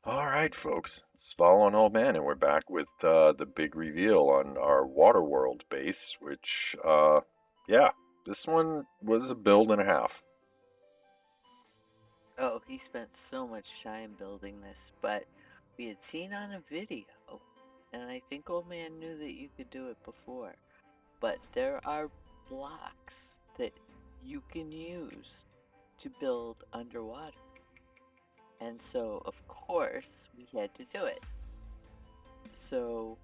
All right, folks, it's Vala Old Man, and we're back with the big reveal on our Waterworld base, which, yeah, this one was a build and a half. Oh, he spent so much time building this, but we had seen on a video, and I think Old Man knew that you could do it before, but there are blocks that you can use to build underwater. And so, of course, we had to do it. So,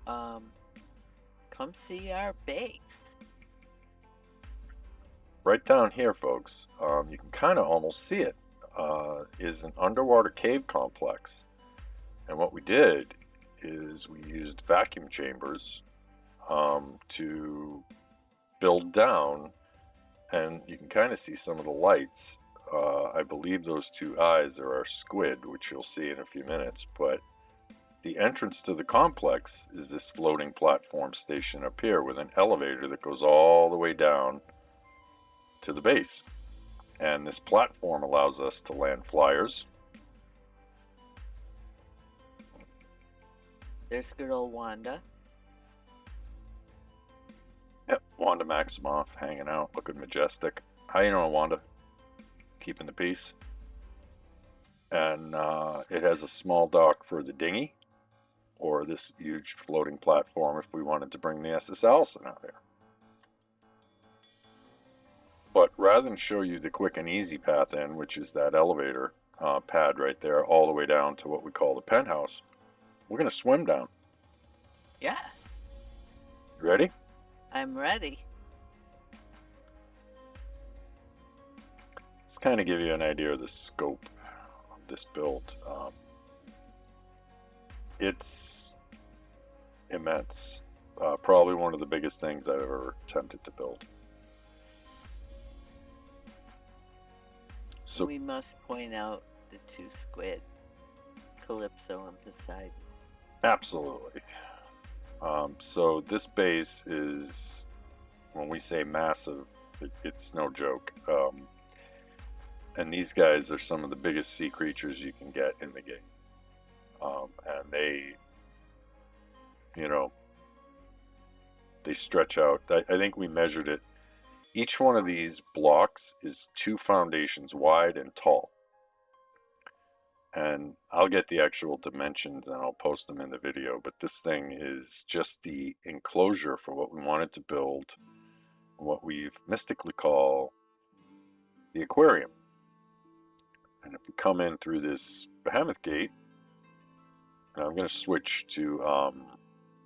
um, come see our base. Right down here, folks, you can kind of almost see it, is an underwater cave complex. And what we did is we used vacuum chambers to build down, and you can kind of see some of the lights. I believe those two eyes are our squid, which you'll see in a few minutes, but the entrance to the complex is this floating platform station up here with an elevator that goes all the way down to the base. And this platform allows us to land flyers. There's good old Wanda. Yep, Wanda Maximoff hanging out, looking majestic. How you doing, Wanda? Keeping the peace. And it has a small dock for the dinghy, or this huge floating platform if we wanted to bring the SS Allison out here. But rather than show you the quick and easy path in, which is that elevator pad right there, all the way down to what we call the penthouse, we're going to swim down. Yeah, You ready? I'm ready. Let's kind of give you an idea of the scope of this build. It's immense. Probably one of the biggest things I've ever attempted to build. So We must point out the two squid, Calypso and Poseidon. absolutely. So this base is, when we say massive, it's no joke. And these guys are some of the biggest sea creatures you can get in the game. And they, you know, they stretch out. I think we measured it. Each one of these blocks is 2 foundations wide and tall. And I'll get the actual dimensions and I'll post them in the video, but this thing is just the enclosure for what we wanted to build, what we've mystically call the aquarium. And if we come in through this behemoth gate, and I'm going to switch to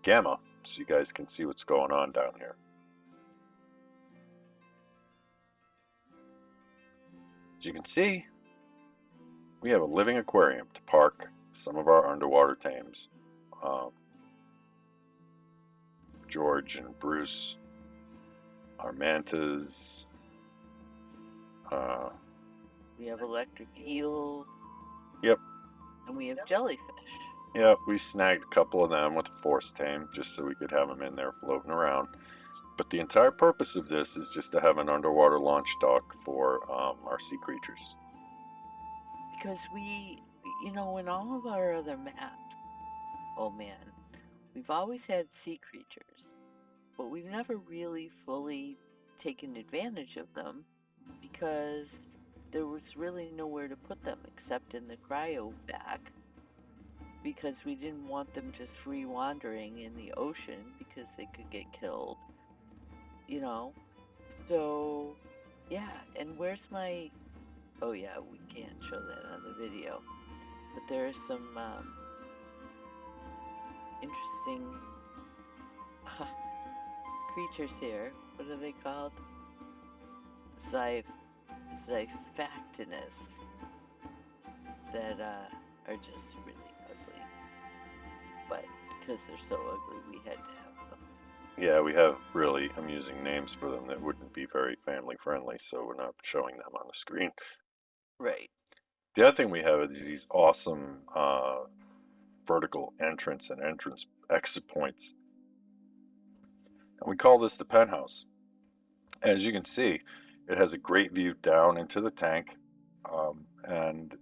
gamma so you guys can see what's going on down here. As you can see, we have a living aquarium to park some of our underwater tames. George and Bruce, our mantas. We have electric eels. Yep. And we have jellyfish. Yep, we snagged a couple of them with a force tame just so we could have them in there floating around. But the entire purpose of this is just to have an underwater launch dock for our sea creatures. Because in all of our other maps, oh man, we've always had sea creatures, but we've never really fully taken advantage of them because there was really nowhere to put them except in the cryovac, because we didn't want them just free wandering in the ocean because they could get killed, So, yeah, and where's my... Oh yeah, we can't show that on the video. But there are some interesting creatures here. What are they called? Zyphactinus. That are just really ugly. But because they're so ugly, we had to have them. Yeah, we have really amusing names for them that wouldn't be very family friendly, so we're not showing them on the screen. Right. The other thing we have is these awesome vertical entrance and entrance exit points. And we call this the penthouse. As you can see, it has a great view down into the tank, and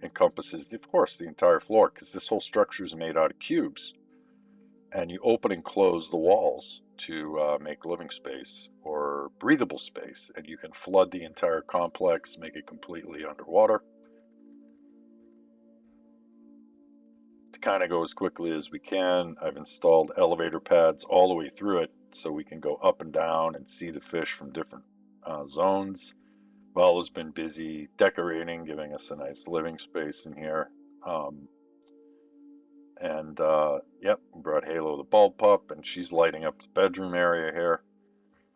encompasses, of course, the entire floor, because this whole structure is made out of cubes. And you open and close the walls to make living space or breathable space. And you can flood the entire complex, make it completely underwater. To kind of go as quickly as we can, I've installed elevator pads all the way through it so we can go up and down and see the fish from different zones. Vala's been busy decorating, giving us a nice living space in here. Yep, we brought Halo the bulb pup, and she's lighting up the bedroom area here,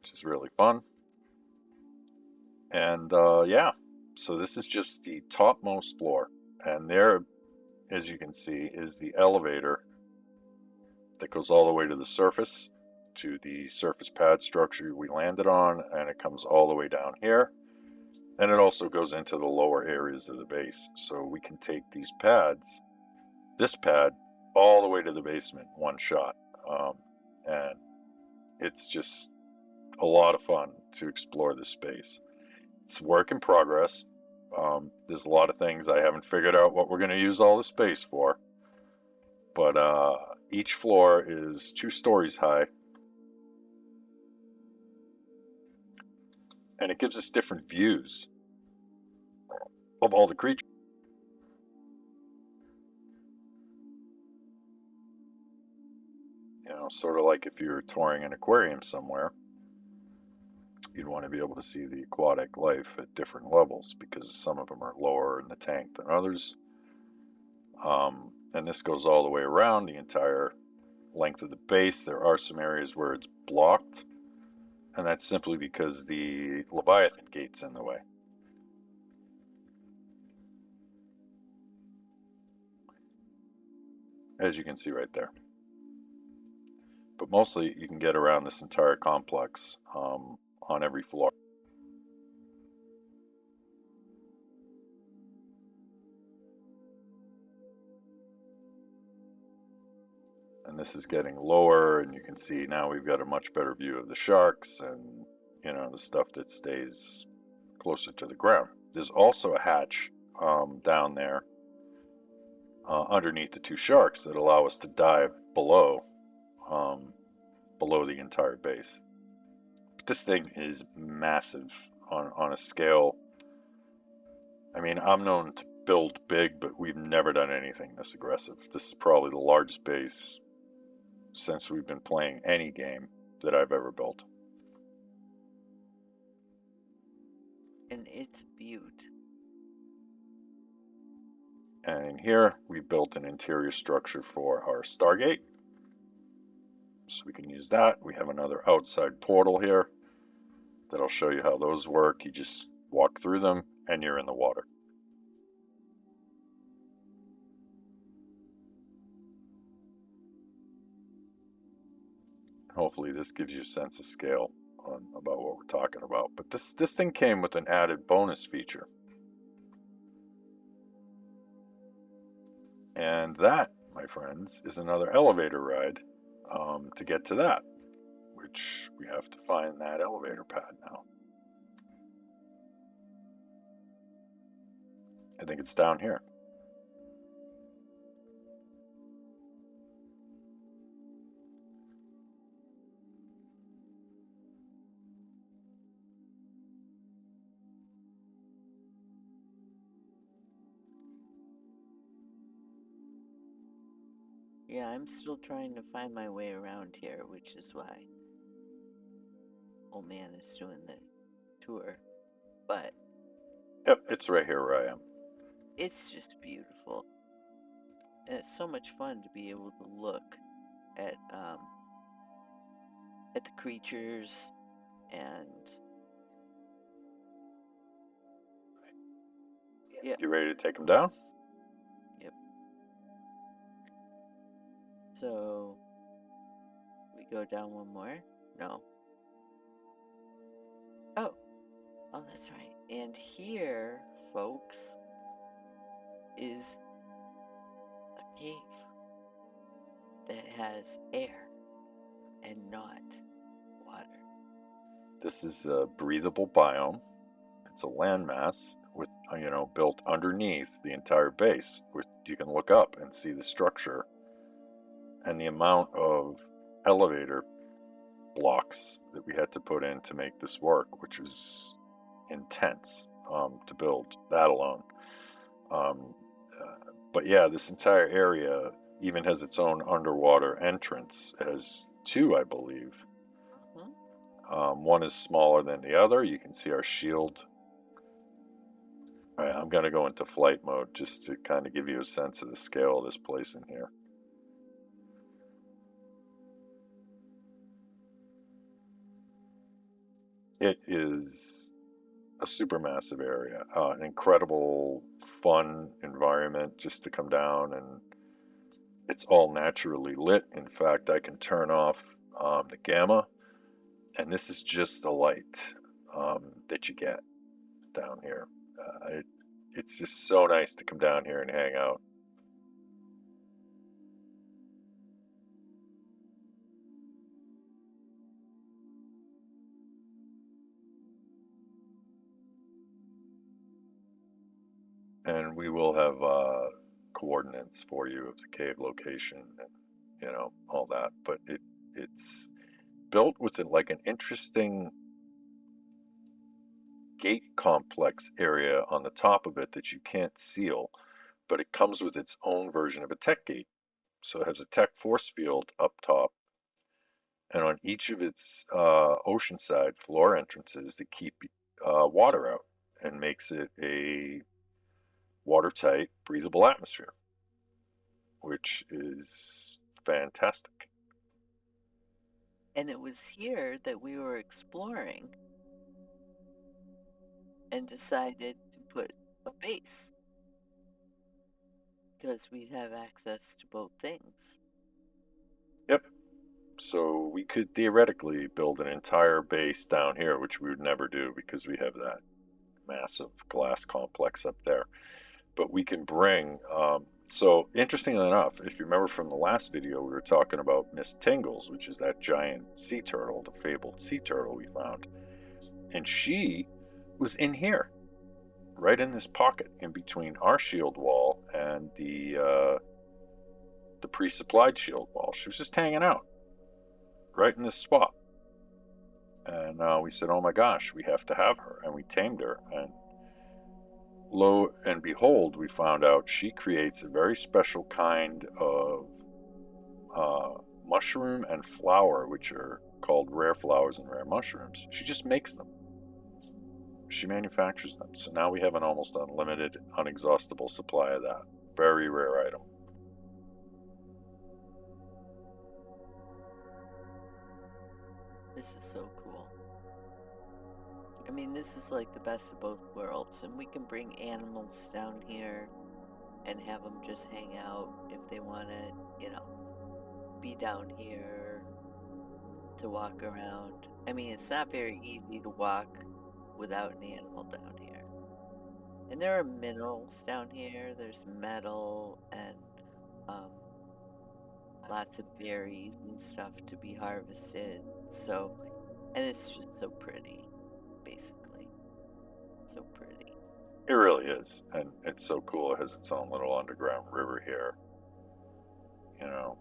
which is really fun. And yeah, so this is just the topmost floor. And there, as you can see, is the elevator that goes all the way to the surface pad structure we landed on, and it comes all the way down here. And it also goes into the lower areas of the base. So we can take these pads, this pad, all the way to the basement, one shot. And it's just a lot of fun to explore this space. It's work in progress. There's a lot of things I haven't figured out what we're going to use all the space for. But each floor is 2 stories high. And it gives us different views of all the creatures. You know, sort of like if you're touring an aquarium somewhere, you'd want to be able to see the aquatic life at different levels because some of them are lower in the tank than others. And this goes all the way around the entire length of the base. There are some areas where it's blocked, and that's simply because the Leviathan gate's in the way. As you can see right there. But mostly you can get around this entire complex on every floor. And this is getting lower, and you can see now we've got a much better view of the sharks and, you know, the stuff that stays closer to the ground. There's also a hatch down there underneath the 2 sharks that allow us to dive below the entire base. But this thing is massive on a scale. I mean, I'm known to build big, but we've never done anything this aggressive. This is probably the largest base since we've been playing any game that I've ever built. And it's beaut. And in here, we built an interior structure for our Stargate. So we can use that. We have another outside portal here that'll show you how those work. You just walk through them and you're in the water. Hopefully this gives you a sense of scale about what we're talking about. But this thing came with an added bonus feature. And that, my friends, is another elevator ride to get to that, which we have to find that elevator pad now. I think it's down here. Yeah, I'm still trying to find my way around here, which is why old man is doing the tour. But Yep, it's right here where I am. it's just beautiful. And it's so much fun to be able to look at the creatures and yeah. You ready to take them down? Yep. So we go down one more? No. Oh, that's right. And here, folks, is a cave that has air and not water. This is a breathable biome. It's a landmass with you know, built underneath the entire base, where you can look up and see the structure and the amount of elevator blocks that we had to put in to make this work, which was intense to build that alone. But yeah, this entire area even has its own underwater entrance. It has two, I believe. One is smaller than the other. You can see our shield. All right, I'm going to go into flight mode just to kind of give you a sense of the scale of this place in here. It is a super massive area, an incredible, fun environment just to come down, and it's all naturally lit. In fact, I can turn off the gamma, and this is just the light that you get down here. It's just so nice to come down here and hang out. And we will have coordinates for you of the cave location and, you know, all that. But it's built with like an interesting gate complex area on the top of it that you can't seal, but it comes with its own version of a tech gate. So it has a tech force field up top, and on each of its oceanside floor entrances to keep water out, and makes it a watertight, breathable atmosphere, which is fantastic. And it was here that we were exploring and decided to put a base, because we'd have access to both things. Yep. So we could theoretically build an entire base down here, which we would never do because we have that massive glass complex up there. But we can bring, so interestingly enough, if you remember from the last video, we were talking about Miss Tingles, which is that giant sea turtle, the fabled sea turtle we found. And she was in here, right in this pocket in between our shield wall and the pre-supplied shield wall. She was just hanging out right in this spot. And we said, oh my gosh, we have to have her. And we tamed her. And lo and behold, we found out she creates a very special kind of mushroom and flower, which are called rare flowers and rare mushrooms. She just makes them. She manufactures them. So now we have an almost unlimited, unexhaustible supply of that. Very rare item. This is so cool. I mean, this is like the best of both worlds, and we can bring animals down here and have them just hang out if they want to, you know, be down here to walk around. I mean, it's not very easy to walk without an animal down here. And there are minerals down here. There's metal and lots of berries and stuff to be harvested. So, and it's just so pretty, basically. So pretty. It really is. And it's so cool. It has its own little underground river here. You know,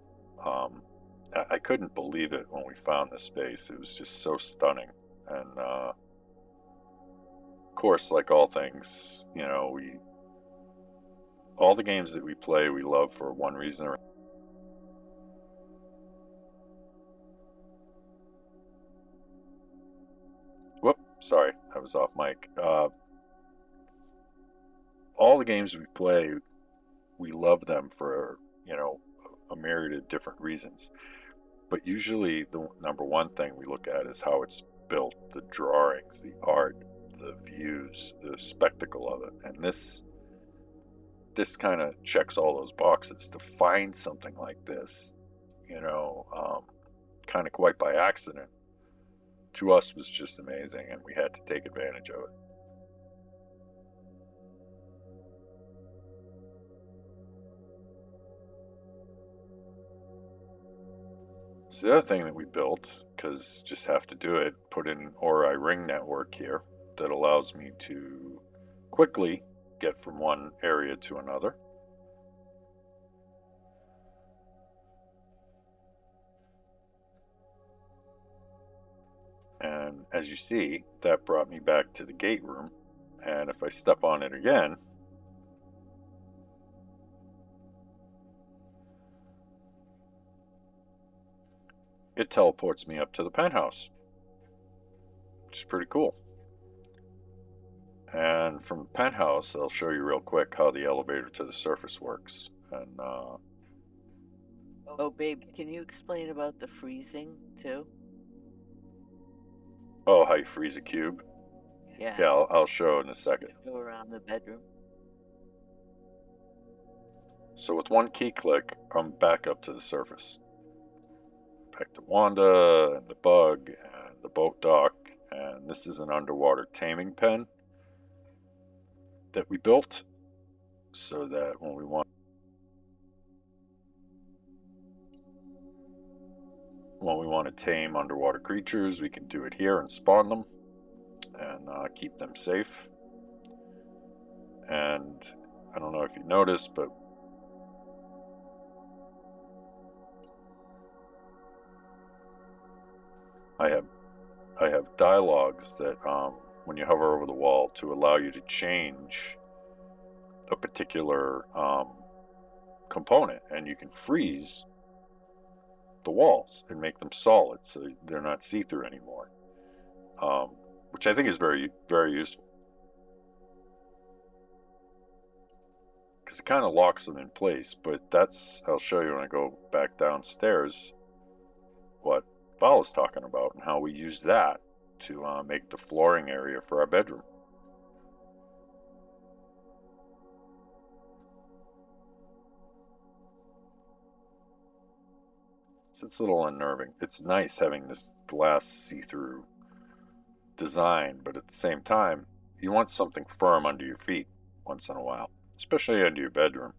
I couldn't believe it when we found this space. It was just so stunning. And of course, like all things, you know, all the games that we play, we love for one reason or whoop, sorry, I was off mic. All the games we play, we love them for, you know, a myriad of different reasons. But usually the number one thing we look at is how it's built, the drawings, the art, the views, the spectacle of it. And this kind of checks all those boxes. To find something like this, you know, kind of quite by accident, to us was just amazing, and we had to take advantage of it. So the other thing that we built, because just have to do it, put in RI ring network here that allows me to quickly get from one area to another. And as you see, that brought me back to the gate room. And if I step on it again, it teleports me up to the penthouse, which is pretty cool. And from the penthouse, I'll show you real quick how the elevator to the surface works. And Oh, babe, can you explain about the freezing too? oh, how you freeze a cube? Yeah. Yeah, I'll show in a second. Go around the bedroom. So with one key click, I'm back up to the surface. Back to Wanda and the bug and the boat dock. And this is an underwater taming pen that we built so that when we want to tame underwater creatures, we can do it here and spawn them and keep them safe. And I don't know if you noticed, but I have dialogues that when you hover over the wall to allow you to change a particular component, and you can freeze the walls and make them solid so they're not see-through anymore, which I think is very, very useful because it kind of locks them in place. But I'll show you when I go back downstairs what Vala's talking about and how we use that to make the flooring area for our bedroom. So it's a little unnerving. It's nice having this glass see-through design, but at the same time, you want something firm under your feet once in a while, especially under your bedroom.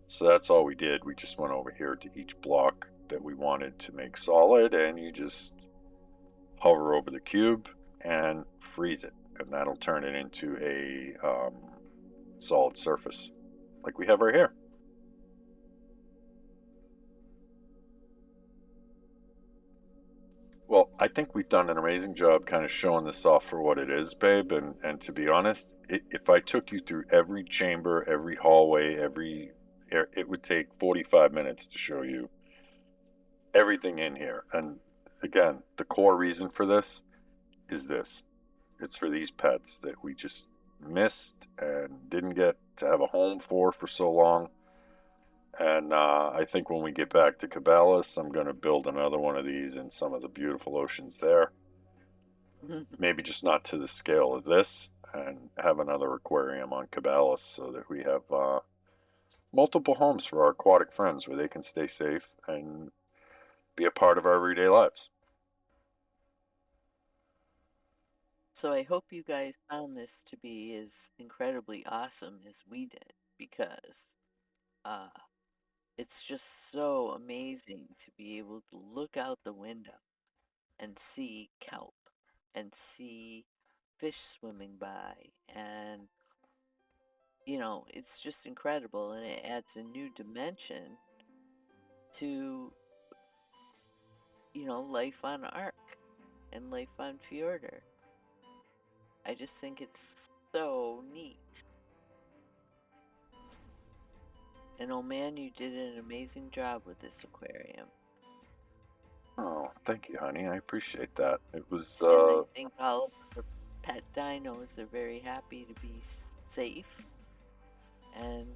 So that's all we did. We just went over here to each block that we wanted to make solid, and you just hover over the cube and freeze it, and that'll turn it into a solid surface like we have right here. Well, I think we've done an amazing job kind of showing this off for what it is, babe. And to be honest, if I took you through every chamber, every hallway, it would take 45 minutes to show you everything in here. And again, the core reason for this is this. It's for these pets that we just missed and didn't get to have a home for so long. And I think when we get back to Caballus, I'm going to build another one of these in some of the beautiful oceans there. Maybe just not to the scale of this, and have another aquarium on Caballus so that we have multiple homes for our aquatic friends where they can stay safe and be a part of our everyday lives. So I hope you guys found this to be as incredibly awesome as we did, because it's just so amazing to be able to look out the window and see kelp and see fish swimming by, and it's just incredible, and it adds a new dimension to life on ARK and life on Fjordur. I just think it's so neat. And oh man, you did an amazing job with this aquarium. Oh, thank you, honey. I appreciate that. It was. And I think all of the pet dinos are very happy to be safe and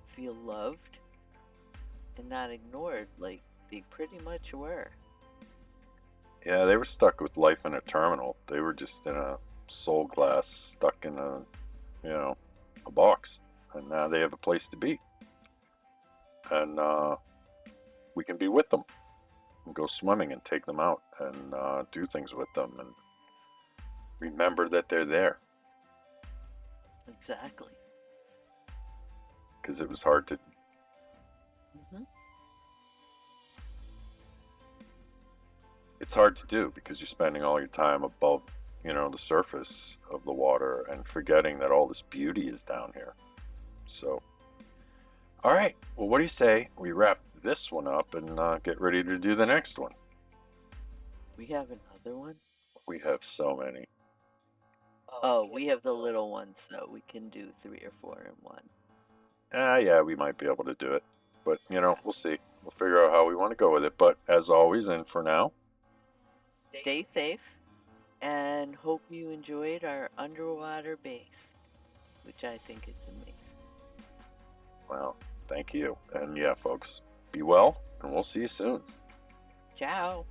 feel loved and not ignored like they pretty much were. Yeah, they were stuck with life in a terminal. They were just in a soul glass, stuck in a box, and now they have a place to be. And we can be with them and go swimming and take them out and do things with them and remember that they're there. Exactly. Because it was hard to... It's hard to do because you're spending all your time above, the surface of the water and forgetting that all this beauty is down here. So, all right. Well, what do you say we wrap this one up and get ready to do the next one? We have another one? We have so many. Oh, we have the little ones, though. We can do 3 or 4 in one. Yeah, we might be able to do it. But, we'll see. We'll figure out how we want to go with it. But as always, and for now, stay safe, and hope you enjoyed our underwater base, which I think is amazing. Well, thank you. And yeah, folks, be well, and we'll see you soon. Ciao.